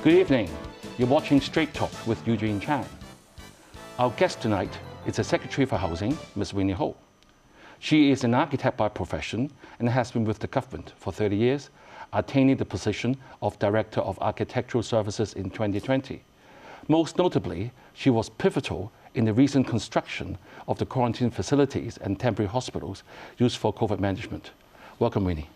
Good evening. You're watching Straight Talk with Eugene Chan. Our guest tonight is the Secretary for Housing, Ms. Winnie Ho. She is an architect by profession and has been with the government for 30 years, attaining the position of Director of Architectural Services in 2020. Most notably, she was pivotal in the recent construction of the quarantine facilities and temporary hospitals used for COVID management. Welcome, Winnie.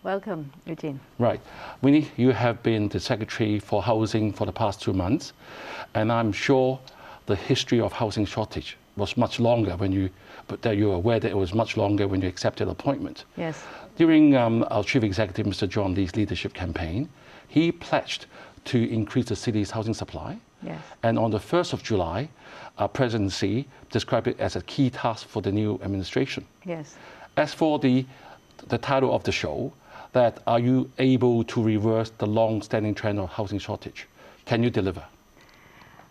Welcome, Eugene. Right. Winnie, you have been the Secretary for Housing for the past 2 months, and I'm sure the history of housing shortage was much longer when you, but that you're aware that it was much longer when you accepted appointment. Yes. During our Chief Executive, Mr. John Lee's leadership campaign, he pledged to increase the city's housing supply. Yes. And on the 1st of July, our presidency described it as a key task for the new administration. Yes. As for the title of the show, that are you able to reverse the long-standing trend of housing shortage? Can you deliver?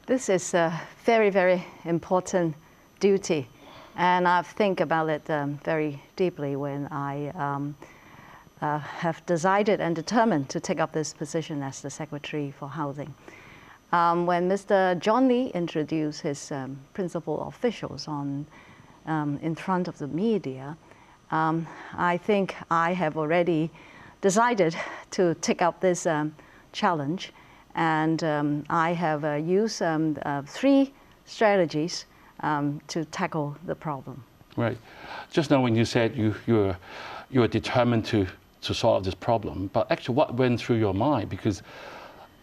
This is a very, very important duty, and I think about it very deeply when I have decided and determined to take up this position as the Secretary for Housing. When Mr. John Lee introduced his principal officials in front of the media, I think I have already decided to take up this challenge, and I have used 3 strategies to tackle the problem. Right. Just now when you said you are determined to solve this problem, but actually what went through your mind? Because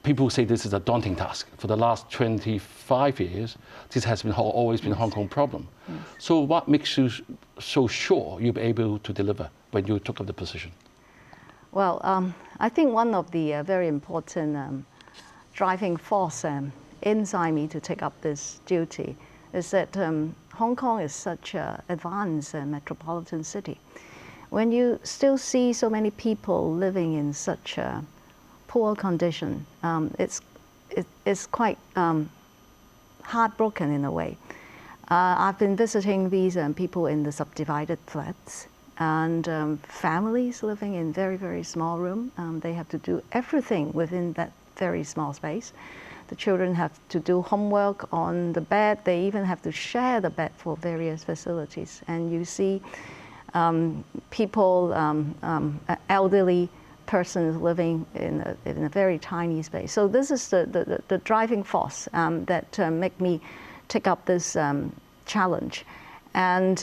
people say this is a daunting task. For the last 25 years, this has been always been a Hong Kong problem. Yes. So what makes you so sure you'll be able to deliver when you took up the position? Well, I think one of the very important driving force inside me to take up this duty is that Hong Kong is such an advanced metropolitan city. When you still see so many people living in such a poor condition, it's quite heartbroken in a way. I've been visiting these people in the subdivided flats, and families living in very, very small room. They have to do everything within that very small space. The children have to do homework on the bed. They even have to share the bed for various facilities. And you see people, elderly persons living in a very tiny space. So this is the driving force that make me take up this challenge. And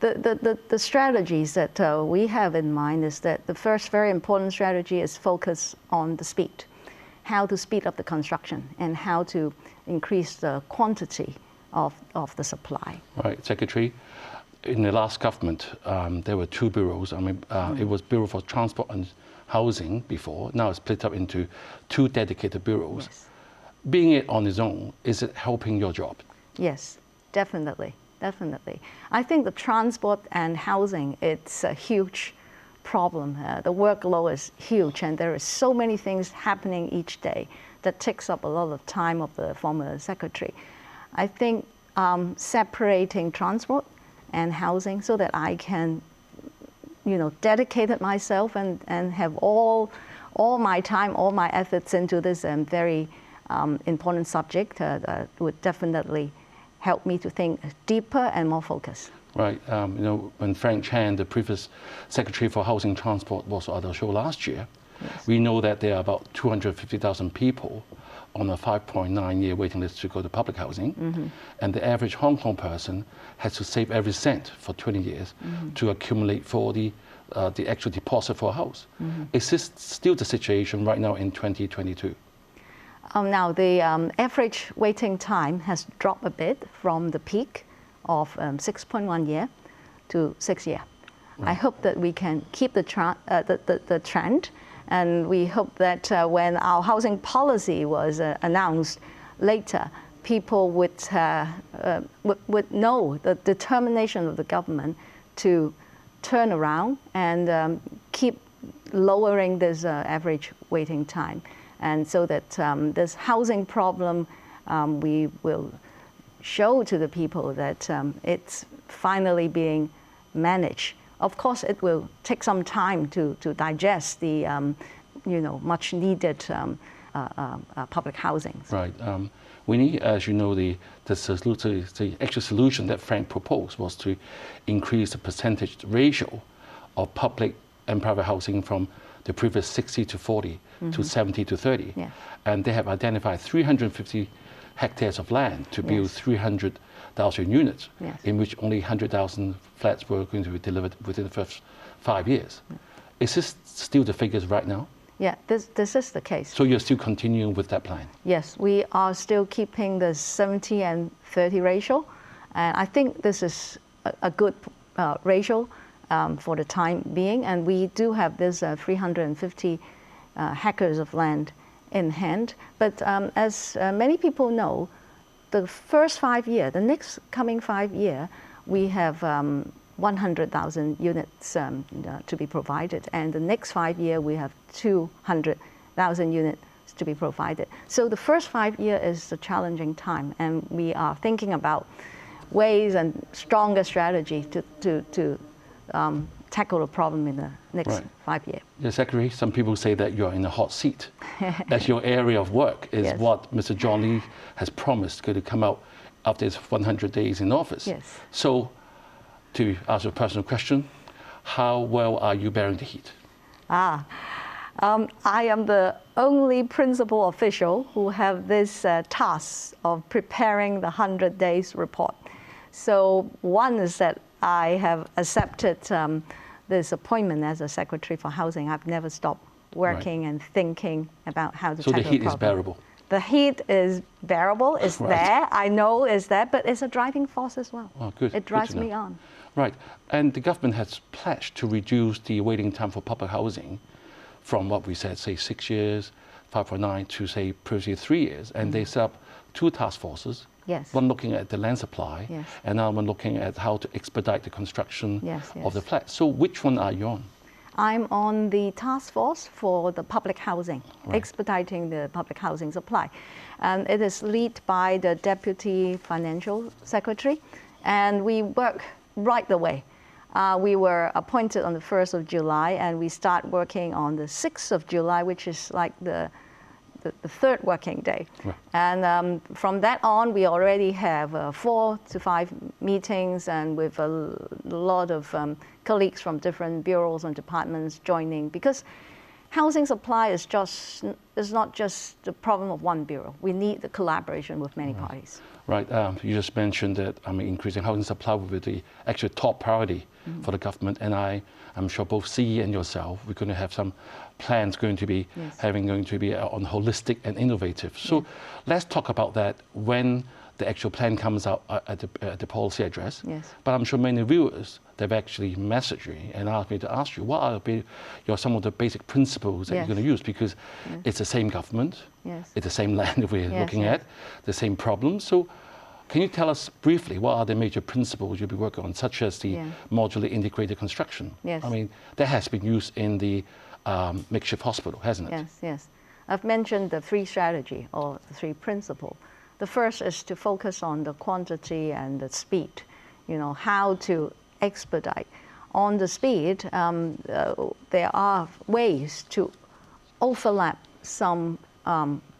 the strategies that we have in mind is that the first very important strategy is focus on the speed, how to speed up the construction and how to increase the quantity of the supply. Right, Secretary. In the last government, there were 2 bureaus. I mean, it was Bureau for Transport and Housing before. Now it's split up into 2 dedicated bureaus. Yes. Being it on its own, is it helping your job? Yes, definitely, definitely. I think the transport and housing, it's a huge problem. The workload is huge, and there are so many things happening each day that takes up a lot of time of the former secretary. I think separating transport and housing so that I can, dedicate myself and have all my time, all my efforts into this very important subject would definitely help me to think deeper and more focused. Right. When Frank Chan, the previous Secretary for Housing Transport, was on the show last year, yes, we know that there are about 250,000 people on a 5.9-year waiting list to go to public housing. Mm-hmm. And the average Hong Kong person has to save every cent for 20 years mm-hmm. to accumulate for the actual deposit for a house. Mm-hmm. Is this still the situation right now in 2022? Now, the average waiting time has dropped a bit from the peak of 6.1 year to 6 year. Right. I hope that we can keep the trend, and we hope that when our housing policy was announced later, people would know the determination of the government to turn around and keep lowering this average waiting time. And so that this housing problem, we will show to the people that it's finally being managed. Of course, it will take some time to digest the much needed public housing. Right. Winnie, as you know, the actual solution that Frank proposed was to increase the percentage ratio of public and private housing from the previous 60 to 40 to 70 to 30. Yeah. And they have identified 350 hectares of land to build 300,000 units, in which only 100,000 flats were going to be delivered within the first 5 years. Is this still the figures right now? Yeah, this is the case. So you're still continuing with that plan? Yes, we are still keeping the 70 and 30 ratio. And I think this is a good ratio for the time being. And we do have this 350 hectares of land in hand. But as many people know, the first 5 years, the next coming 5 years, we have 100,000 units to be provided. And the next 5 years, we have 200,000 units to be provided. So the first 5 years is a challenging time. And we are thinking about ways and stronger strategy to tackle the problem in the next 5 years. Yeah, Secretary, some people say that you're in a hot seat. As your area of work is what Mr. John Lee has promised going to come out after his 100 days in office. Yes. So, to ask a personal question, how well are you bearing the heat? I am the only principal official who have this task of preparing the 100 days report. So one is that I have accepted this appointment as a Secretary for Housing. I've never stopped working and thinking about how to tackle the problem. So the heat is bearable? The heat is bearable, it's there, I know it's there, but it's a driving force as well. Oh, good. It drives me on. Right, and the government has pledged to reduce the waiting time for public housing from what we said, say 6 years, 5.9 to say previously 3 years, and they set up 2 task forces. Yes. One looking at the land supply, and now one looking at how to expedite the construction of the flats. So which one are you on? I'm on the task force for the public housing, expediting the public housing supply. And it is led by the Deputy Financial Secretary, and we work right away. We were appointed on the 1st of July, and we start working on the 6th of July, which is like the third working day. And from that on, we already have 4 to 5 meetings, and with a lot of colleagues from different bureaus and departments joining, because housing supply is not just the problem of one bureau. We need the collaboration with many parties. Right, you just mentioned that increasing housing supply will be the actual top priority for the government, and I'm sure both CE and yourself, we're going to have some plans going to be on holistic and innovative. So let's talk about that when the actual plan comes out at the policy address. But I'm sure many viewers, they've actually messaged me and asked me to ask you, what are some of the basic principles that you're going to use? Because it's the same government, it's the same land we're looking at, the same problems. So can you tell us briefly what are the major principles you'll be working on, such as the modular integrated construction? I mean, that has been used in the makeshift hospital, hasn't it? Yes. I've mentioned the 3 strategy or the 3 principles. The first is to focus on the quantity and the speed, how to expedite. On the speed, there are ways to overlap some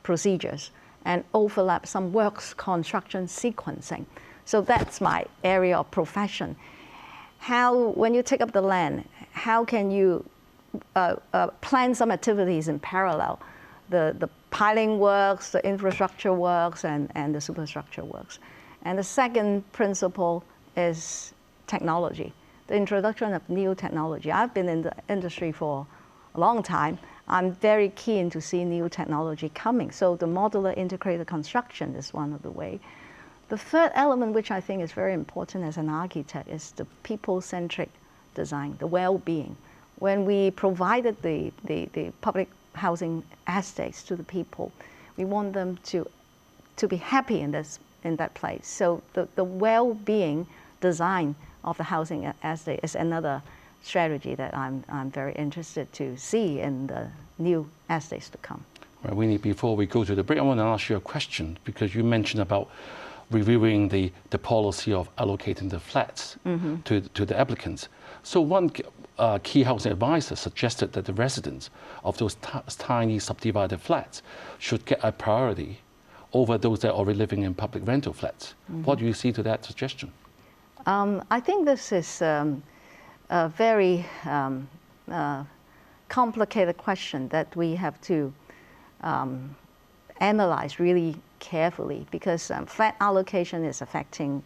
procedures and overlap some works construction sequencing. So that's my area of profession. When you take up the land, how can you plan some activities in parallel? The piling works, the infrastructure works, and the superstructure works. And the second principle is technology, the introduction of new technology. I've been in the industry for a long time. I'm very keen to see new technology coming. So the modular integrated construction is one of the ways. The third element, which I think is very important as an architect, is the people-centric design, the well-being. When we provided the public housing estates to the people, we want them to be happy in that place. So the well-being design of the housing estate is another strategy that I'm very interested to see in the new estates to come. Right, Winnie, before we go to the break, I want to ask you a question, because you mentioned about reviewing the policy of allocating the flats to the applicants. So key housing advisors suggested that the residents of those tiny subdivided flats should get a priority over those that are already living in public rental flats. What do you see to that suggestion? I think this is a very complicated question that we have to analyze really carefully, because flat allocation is affecting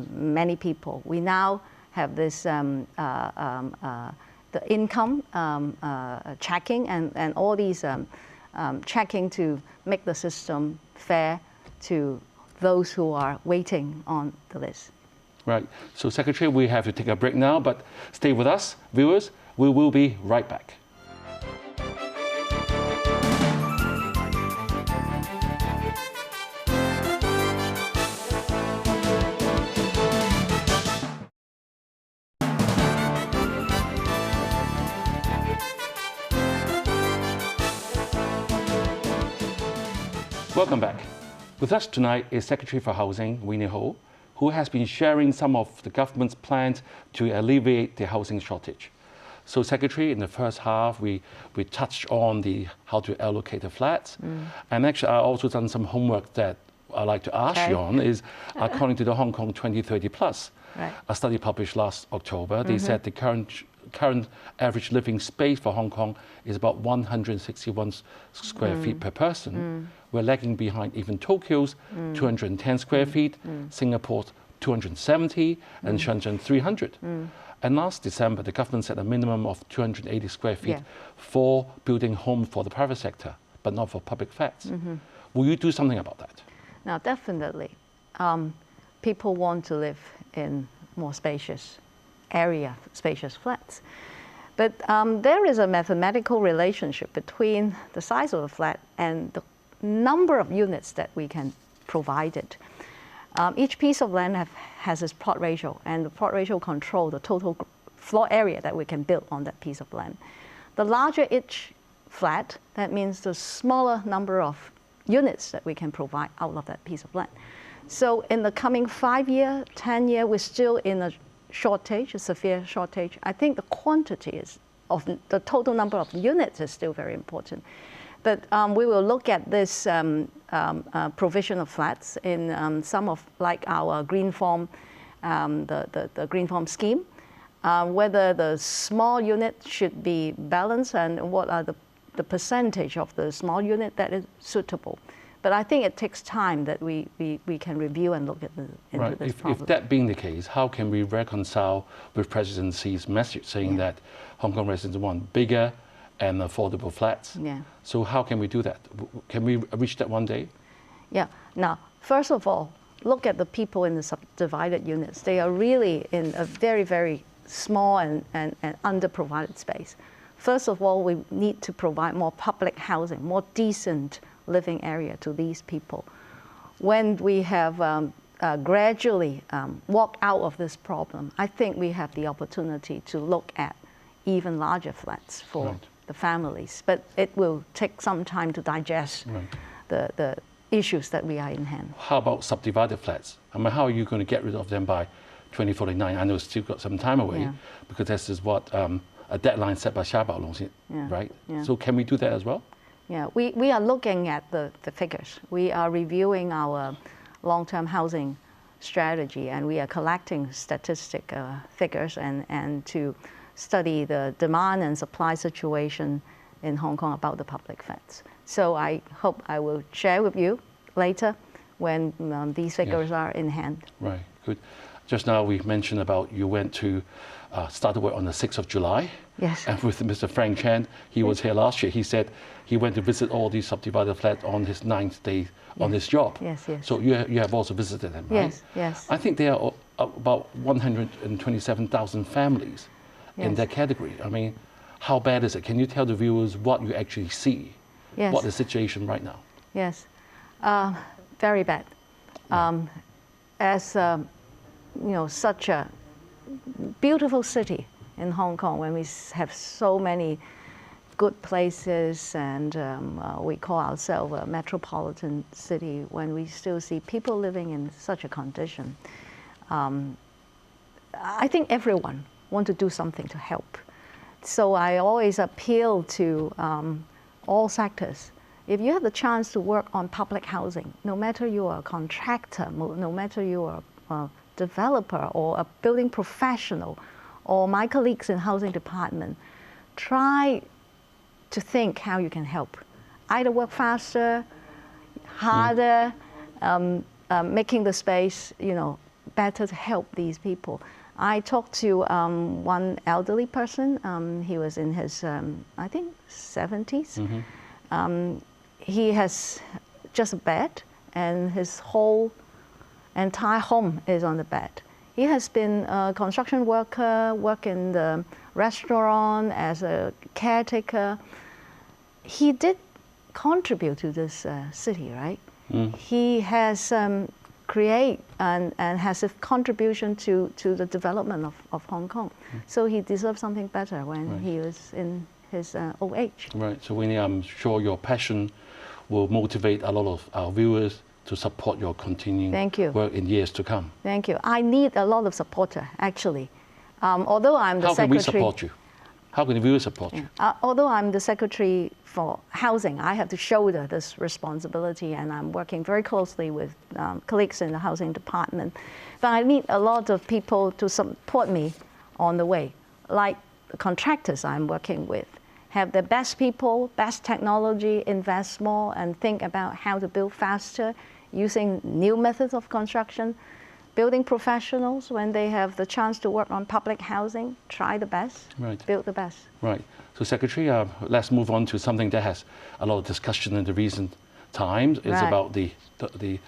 many people. We now have this the income checking and all these checking to make the system fair to those who are waiting on the list. Right. So, Secretary, we have to take a break now, but stay with us, viewers. We will be right back. Welcome back. With us tonight is Secretary for Housing, Winnie, who has been sharing some of the government's plans to alleviate the housing shortage. So, Secretary, in the first half, we touched on how to allocate the flats. And actually, I also done some homework that I'd like to ask you on, is according to the Hong Kong 2030 Plus, a study published last October, they said the current average living space for Hong Kong is about 161 square feet per person. We're lagging behind even Tokyo's 210 square feet, Singapore's 270, and Shenzhen 300. And last December, the government set a minimum of 280 square feet for building homes for the private sector, but not for public flats. Will you do something about that? Now, definitely. People want to live in more spacious area, spacious flats. But there is a mathematical relationship between the size of a flat and the number of units that we can provide it. Each piece of land has its plot ratio, and the plot ratio controls the total floor area that we can build on that piece of land. The larger each flat, that means the smaller number of units that we can provide out of that piece of land. So in the coming 5 year, 10 year, we're still in a shortage, a severe shortage. I think the quantity of the total number of units is still very important. But we will look at this provision of flats in some of, like our green farm, the green farm scheme, whether the small unit should be balanced and what are the percentage of the small unit that is suitable. But I think it takes time that we can review and look at into this problem. If that being the case, how can we reconcile with President Xi's message saying that Hong Kong residents want bigger and affordable flats? So how can we do that? Can we reach that one day? Yeah. Now, first of all, look at the people in the subdivided units. They are really in a very, very small and under-provided space. First of all, we need to provide more public housing, more decent living area to these people. When we have gradually walked out of this problem, I think we have the opportunity to look at even larger flats for the families. But it will take some time to digest the issues that we are in hand. How about subdivided flats? I mean, how are you going to get rid of them by 2049? I know it's still got some time away, because this is what a deadline set by Xia Baolong, right? So can we do that as well? Yeah, we are looking at the figures. We are reviewing our long-term housing strategy, and we are collecting statistic figures and to study the demand and supply situation in Hong Kong about the public flats. So I hope I will share with you later when these figures are in hand. Right, good. Just now we mentioned about you went to start work on the 6th of July. Yes. And with Mr. Frank Chan, he was here last year. He said he went to visit all these subdivided flats on his 9th day on his job. Yes. So you have also visited them, right? Yes. I think there are about 127,000 families in that category. I mean, how bad is it? Can you tell the viewers what you actually see? What is the situation right now? Yes, very bad. As you know, such a beautiful city in Hong Kong, when we have so many good places and we call ourselves a metropolitan city, when we still see people living in such a condition, I think everyone wants to do something to help. So I always appeal to all sectors. If you have the chance to work on public housing, no matter you are a contractor, no matter you are a developer or a building professional, or my colleagues in housing department, try to think how you can help. Either work faster, harder, making the space, better to help these people. I talked to one elderly person. He was in his, I think, 70s. He has just a bed, and his whole entire home is on the bed. He has been a construction worker, worked in the restaurant as a caretaker. He did contribute to this city, right? He has create and has a contribution to the development of Hong Kong. So he deserves something better when he was in his old age. Right. So Winnie, I'm sure your passion will motivate a lot of our viewers to support your continuing work in years to come. Thank you. I need a lot of supporter, actually. Although I'm the How secretary... can we support you? How can the viewers support you? Although I'm the secretary for housing, I have to shoulder this responsibility, and I'm working very closely with colleagues in the housing department. But I need a lot of people to support me on the way, like the contractors I'm working with. Have the best people, best technology, invest more, and think about how to build faster using new methods of construction. Building professionals, when they have the chance to work on public housing, try the best, build the best. Right. So Secretary, let's move on to something that has a lot of discussion in the recent times. It's about the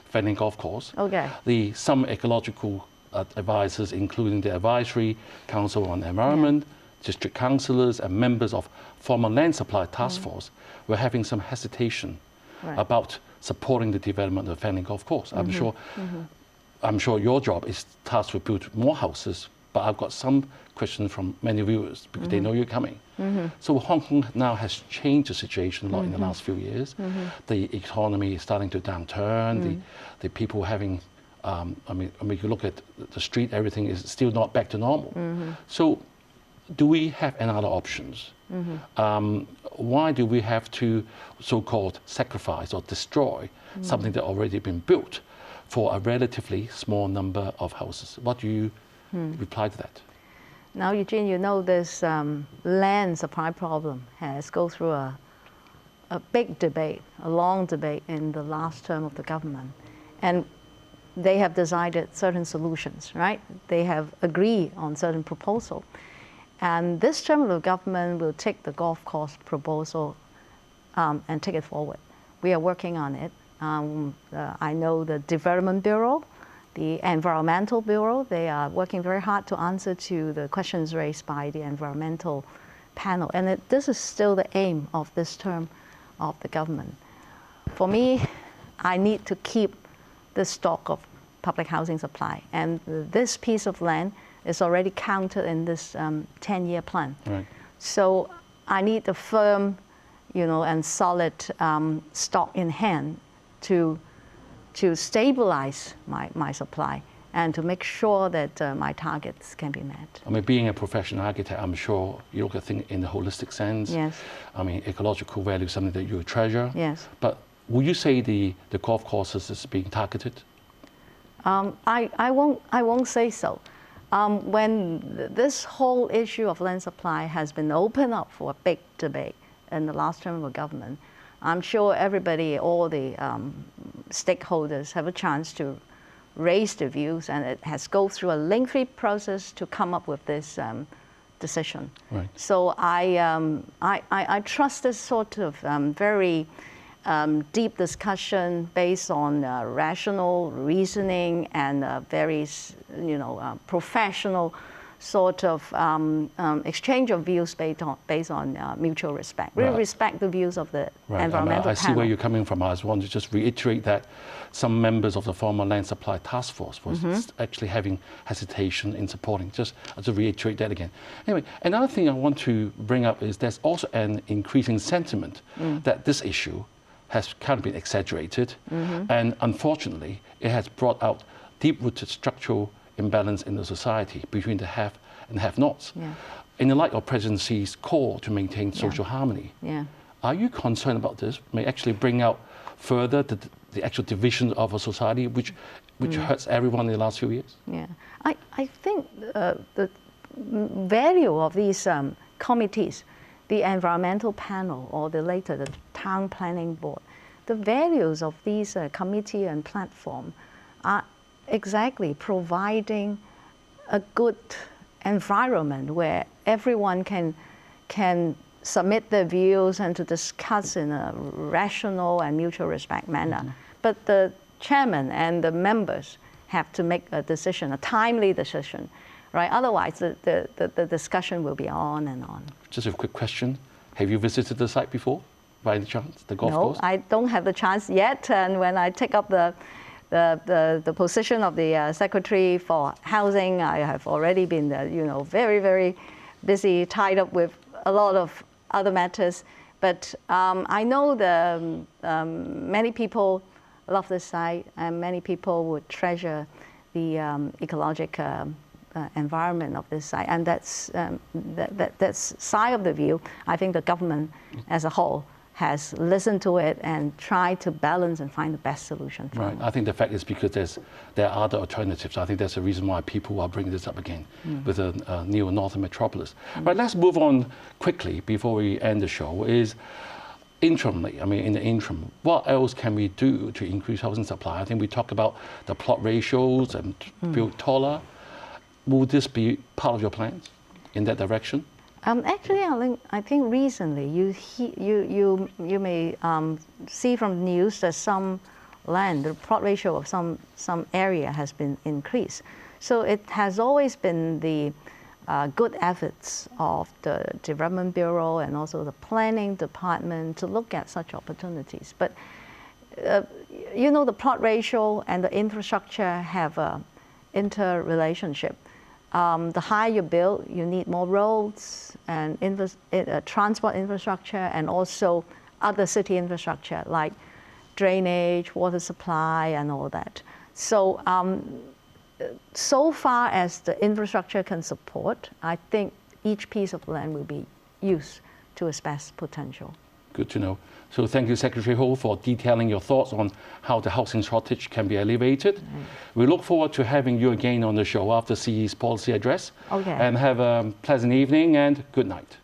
Fanning Golf Course. Okay. Some ecological advisors, including the Advisory Council on Environment, district councillors and members of former land supply task force were having some hesitation about supporting the development of Fanning Golf Course. I'm sure your job is tasked to build more houses, but I've got some questions from many viewers because they know you're coming. So Hong Kong now has changed the situation a lot in the last few years. The economy is starting to downturn. The people having, you look at the street, everything is still not back to normal. So do we have any other options? Why do we have to so-called sacrifice or destroy something that already been built for a relatively small number of houses? What do you reply to that? Now, Eugene, you know this land supply problem has gone through a big debate, a long debate in the last term of the government. And they have decided certain solutions, right? They have agreed on certain proposals. And this term of the government will take the golf course proposal and take it forward. We are working on it. I know the Development Bureau, the Environmental Bureau, they are working very hard to answer to the questions raised by the environmental panel. And this is still the aim of this term of the government. For me, I need to keep the stock of public housing supply. And this piece of land is already counted in this 10-year plan. So I need a firm, and solid stock in hand to stabilize my supply and to make sure that my targets can be met. I mean, being a professional architect, I'm sure you look at things in the holistic sense. Yes. I mean, ecological value is something that you treasure. Yes. But would you say the golf courses is being targeted? I won't say so. When this whole issue of land supply has been opened up for a big debate in the last term of the government, I'm sure everybody, all the stakeholders have a chance to raise their views, and it has gone through a lengthy process to come up with this decision. So I trust this sort of very deep discussion based on rational reasoning and very, professional sort of exchange of views based on mutual respect. We respect the views of the environmental panel. I see where you're coming from. I just want to just reiterate that some members of the former land supply task force was actually having hesitation in supporting. Just to reiterate that again. Anyway, another thing I want to bring up is there's also an increasing sentiment that this issue has kind of been exaggerated, and unfortunately, it has brought out deep-rooted structural imbalance in the society between the have and have-nots. in the light of President Xi's call to maintain social harmony, are you concerned about this? May actually bring out further the actual division of a society, which hurts everyone in the last few years? Yeah, I think the value of these committees, the environmental panel or the town planning board, the values of these committee and platform are exactly providing a good environment where everyone can submit their views and to discuss in a rational and mutual respect manner. But the chairman and the members have to make a decision, a timely decision, right? Otherwise, the discussion will be on and on. Just a quick question. Have you visited the site before, by any chance, the golf course? No, I don't have the chance yet. And when I take up the position of the Secretary for Housing, I have already been, very, very busy, tied up with a lot of other matters. But I know many people love this site, and many people would treasure the ecological environment of this site, and that's side of the view. I think the government as a whole has listened to it and tried to balance and find the best solution for it. I think the fact is because there are other alternatives. I think that's the reason why people are bringing this up again with a new northern metropolis. Right, let's move on quickly before we end the show. Is interimly, in the interim, what else can we do to increase housing supply? I think we talked about the plot ratios and build taller. Will this be part of your plans in that direction? Actually, I think recently you may see from the news that some land, the plot ratio of some area has been increased. So it has always been the good efforts of the Development Bureau and also the Planning Department to look at such opportunities. But the plot ratio and the infrastructure have an interrelationship. The higher you build, you need more roads and transport infrastructure and also other city infrastructure like drainage, water supply, and all that. So, so far as the infrastructure can support, I think each piece of land will be used to its best potential. Good to know. So thank you, Secretary Ho, for detailing your thoughts on how the housing shortage can be alleviated. We look forward to having you again on the show after CE's policy address. Okay. And have a pleasant evening and good night.